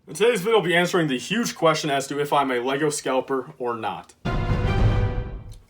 In today's video, I'll be answering the huge question as to if I'm a LEGO scalper or not.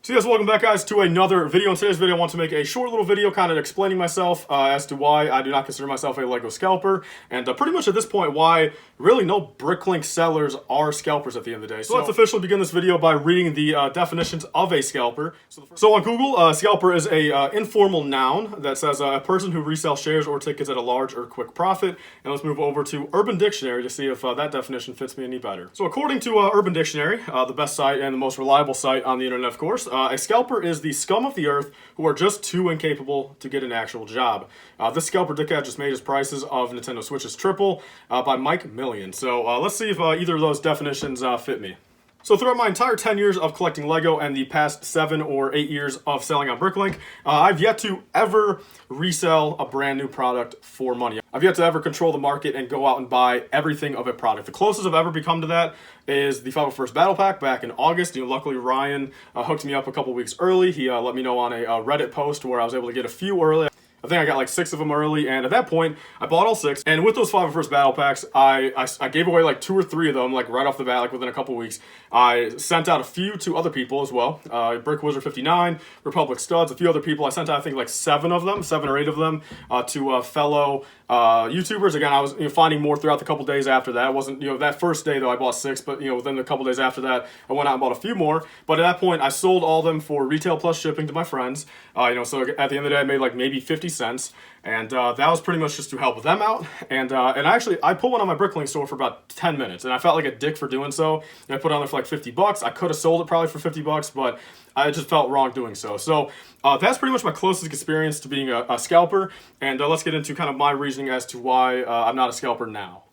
So guys, welcome back guys to another video. In today's video, I want to make a short little video kind of explaining myself as to why I do not consider myself a LEGO scalper, and pretty much at this point why really no BrickLink sellers are scalpers at the end of the day. So let's officially begin this video by reading the definitions of a scalper. So on Google, scalper is a informal noun that says a person who resells shares or tickets at a large or quick profit. And let's move over to Urban Dictionary to see if that definition fits me any better. So according to Urban Dictionary, the best site and the most reliable site on the internet, of course, a scalper is the scum of the earth who are just too incapable to get an actual job. This scalper dickhead just made his prices of Nintendo Switches triple by Mike Million. So let's see if either of those definitions fit me. So throughout my entire 10 years of collecting LEGO and the past 7 or 8 years of selling on BrickLink, I've yet to ever resell a brand new product for money. I've yet to ever control the market and go out and buy everything of a product. The closest I've ever become to that is the 501st Battle Pack back in August. Luckily Ryan hooked me up a couple weeks early. He let me know on a Reddit post where I was able to get a few early. I think I got like 6 of them early, and at that point, I bought all 6. And with those 501st Battle Packs, I gave away like 2 or 3 of them, like right off the bat, like within a couple weeks. I sent out a few to other people as well. Brick Wizard 59, Republic Studs, a few other people. I sent out I think like 7 of them, 7 or 8 of them, to fellow YouTubers. Again, I was finding more throughout the couple days after that. It wasn't that first day though I bought 6, but within the couple days after that, I went out and bought a few more. But at that point, I sold all of them for retail plus shipping to my friends. So at the end of the day, I made like maybe 50 cents, and that was pretty much just to help them out. And actually, I put one on my BrickLink store for about 10 minutes, and I felt like a dick for doing so. And I put it on there for like $50. I could have sold it probably for $50, but I just felt wrong doing so. So that's pretty much my closest experience to being a scalper, and let's get into kind of my reasoning as to why I'm not a scalper now.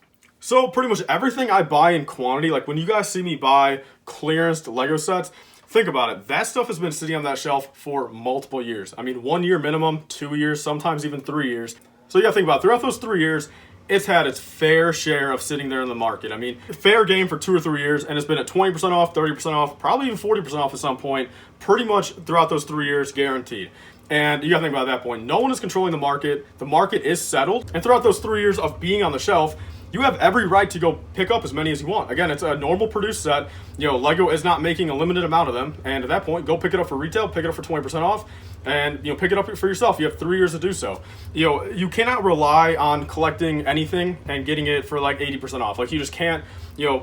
So pretty much everything I buy in quantity, like when you guys see me buy clearance LEGO sets, think about it. That stuff has been sitting on that shelf for multiple years. I mean, 1 year minimum, 2 years, sometimes even 3 years. So you gotta think about it. Throughout those 3 years, it's had its fair share of sitting there in the market. I mean, fair game for 2 or 3 years, and it's been at 20% off, 30% off, probably even 40% off at some point, pretty much throughout those 3 years, guaranteed. And you gotta think about that point. No one is controlling the market. The market is settled. And throughout those 3 years of being on the shelf, you have every right to go pick up as many as you want. Again, it's a normal produced set. LEGO is not making a limited amount of them. And at that point, go pick it up for retail, pick it up for 20% off, and pick it up for yourself. You have 3 years to do so. You cannot rely on collecting anything and getting it for like 80% off. Like you just can't,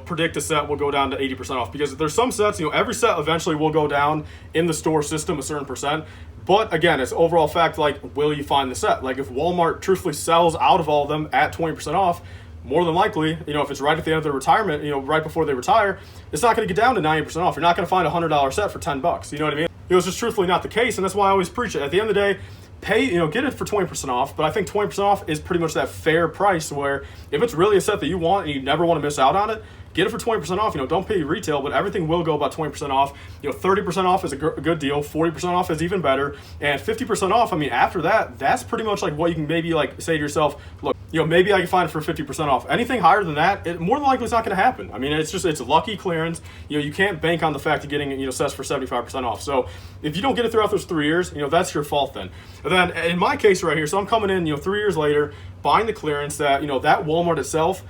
predict a set will go down to 80% off, because there's some sets, every set eventually will go down in the store system a certain percent. But again, it's overall fact, like, will you find the set? Like if Walmart truthfully sells out of all of them at 20% off, more than likely, if it's right at the end of their retirement, right before they retire, it's not going to get down to 90% off. You're not going to find a $100 set for $10. You know what I mean? It's just truthfully not the case, and that's why I always preach it. At the end of the day, pay, get it for 20% off, but I think 20% off is pretty much that fair price where if it's really a set that you want and you never want to miss out on it, get it for 20% off. Don't pay retail, but everything will go about 20% off. 30% off is a good deal. 40% off is even better. And 50% off, I mean, after that, that's pretty much like what you can maybe like say to yourself, look, maybe I can find it for 50% off. Anything higher than that, more than likely it's not going to happen. I mean, it's lucky clearance. You can't bank on the fact of getting, sets for 75% off. So if you don't get it throughout those 3 years, that's your fault then. And then in my case right here, so I'm coming in, 3 years later, buying the clearance that, that Walmart itself,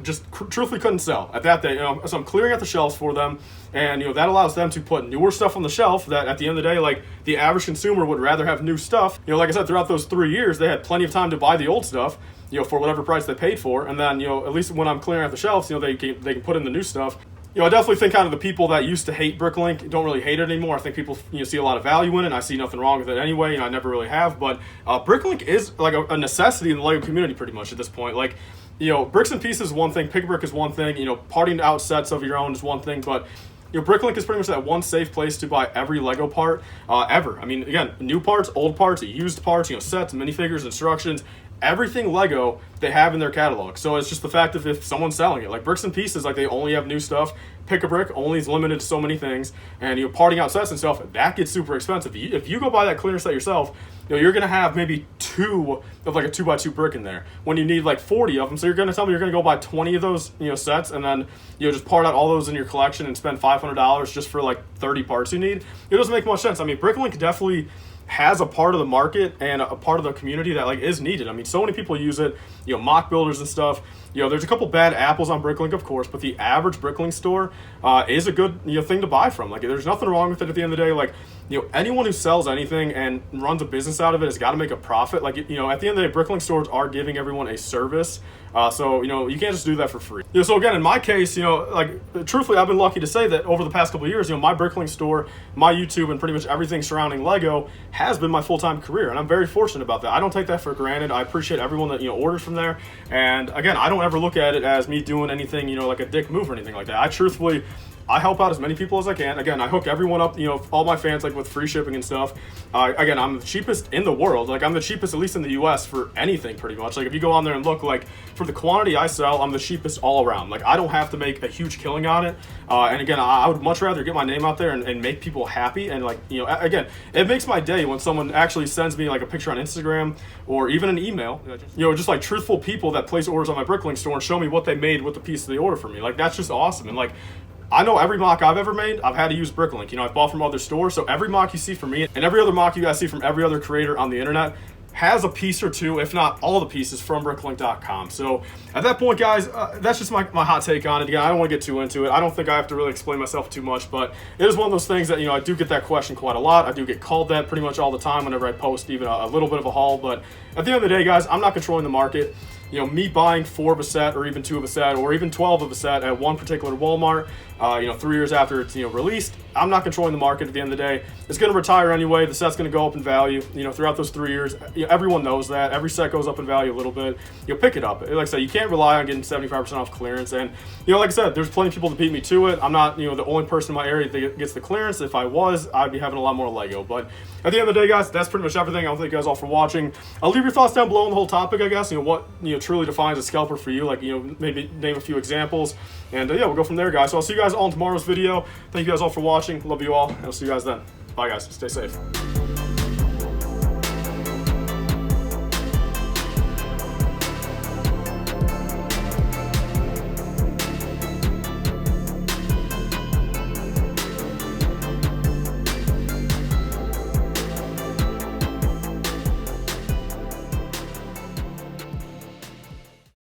just truthfully couldn't sell at that day. So I'm clearing out the shelves for them, and that allows them to put newer stuff on the shelf that at the end of the day, like the average consumer would rather have new stuff. Like I said, throughout those 3 years, they had plenty of time to buy the old stuff, for whatever price they paid for, and then at least when I'm clearing out the shelves, they can put in the new stuff. I definitely think kind of the people that used to hate BrickLink don't really hate it anymore. I think people see a lot of value in it, and I see nothing wrong with it anyway, I never really have. But BrickLink is like a necessity in the LEGO community pretty much at this point. Like, bricks and pieces is one thing, pick a brick is one thing, parting out sets of your own is one thing, but BrickLink is pretty much that one safe place to buy every LEGO part ever. I mean, again, new parts, old parts, used parts, sets, minifigures, instructions, everything LEGO they have in their catalog. So it's just the fact of if someone's selling it. Like bricks and pieces, like they only have new stuff. Pick a brick only is limited to so many things, and parting out sets and stuff, that gets super expensive. If you go buy that clearance set yourself, you're gonna have maybe 2 of like a 2x2 brick in there when you need like 40 of them. So you're gonna tell me you're gonna go buy 20 of those sets and then just part out all those in your collection and spend $500 just for like 30 parts you need. It doesn't make much sense. I mean, BrickLink definitely has a part of the market and a part of the community that like is needed. I mean, so many people use it, mock builders and stuff. You know, there's a couple bad apples on BrickLink, of course, but the average BrickLink store is a good, you know, thing to buy from. Like, there's nothing wrong with it at the end of the day. Like, you know, anyone who sells anything and runs a business out of it has got to make a profit. Like, you know, at the end of the day, BrickLink stores are giving everyone a service. So, you know, you can't just do that for free. You know, so again, in my case, you know, like, truthfully, I've been lucky to say that over the past couple of years, you know, my BrickLink store, my YouTube, and pretty much everything surrounding Lego has been my full-time career. And I'm very fortunate about that. I don't take that for granted. I appreciate everyone that, you know, orders from there. And again, I don't ever look at it as me doing anything, you know, like a dick move or anything like that. I help out as many people as I can. Again, I hook everyone up, you know, all my fans, like, with free shipping and stuff. Again, I'm the cheapest in the world. Like, I'm the cheapest, at least in the US, for anything, pretty much. Like, if you go on there and look, like, for the quantity I sell, I'm the cheapest all around. Like, I don't have to make a huge killing on it. And again, I would much rather get my name out there and make people happy. And, like, you know, again, it makes my day when someone actually sends me, like, a picture on Instagram or even an email. You know, just, like, truthful people that place orders on my BrickLink store and show me what they made with the piece they order for me. Like, that's just awesome. And, like, I know every mock I've ever made, I've had to use BrickLink. You know, I've bought from other stores, so every mock you see from me and every other mock you guys see from every other creator on the internet has a piece or two, if not all the pieces, from BrickLink.com. So at that point, guys, that's just my hot take on it. Again, I don't want to get too into it. I don't think I have to really explain myself too much, but it is one of those things that, you know, I do get that question quite a lot. I do get called that pretty much all the time whenever I post even a little bit of a haul. But at the end of the day, guys, I'm not controlling the market. You know, me buying 4 of a set or even 2 of a set or even 12 of a set at one particular Walmart, you know, 3 years after it's, you know, released, I'm not controlling the market at the end of the day. It's going to retire anyway. The set's going to go up in value, you know, throughout those 3 years. You know, everyone knows that. Every set goes up in value a little bit. You'll pick it up. Like I said, you can't rely on getting 75% off clearance. And, you know, like I said, there's plenty of people that beat me to it. I'm not, you know, the only person in my area that gets the clearance. If I was, I'd be having a lot more Lego. But at the end of the day, guys, that's pretty much everything. I want to thank you guys all for watching. I'll leave your thoughts down below on the whole topic, I guess. You know, what, you know, truly defines a scalper for you. Like, you know, maybe name a few examples. And yeah, we'll go from there, guys. So I'll see you guys all in tomorrow's video. Thank you guys all for watching. Love you all. And I'll see you guys then. Bye, guys. Stay safe.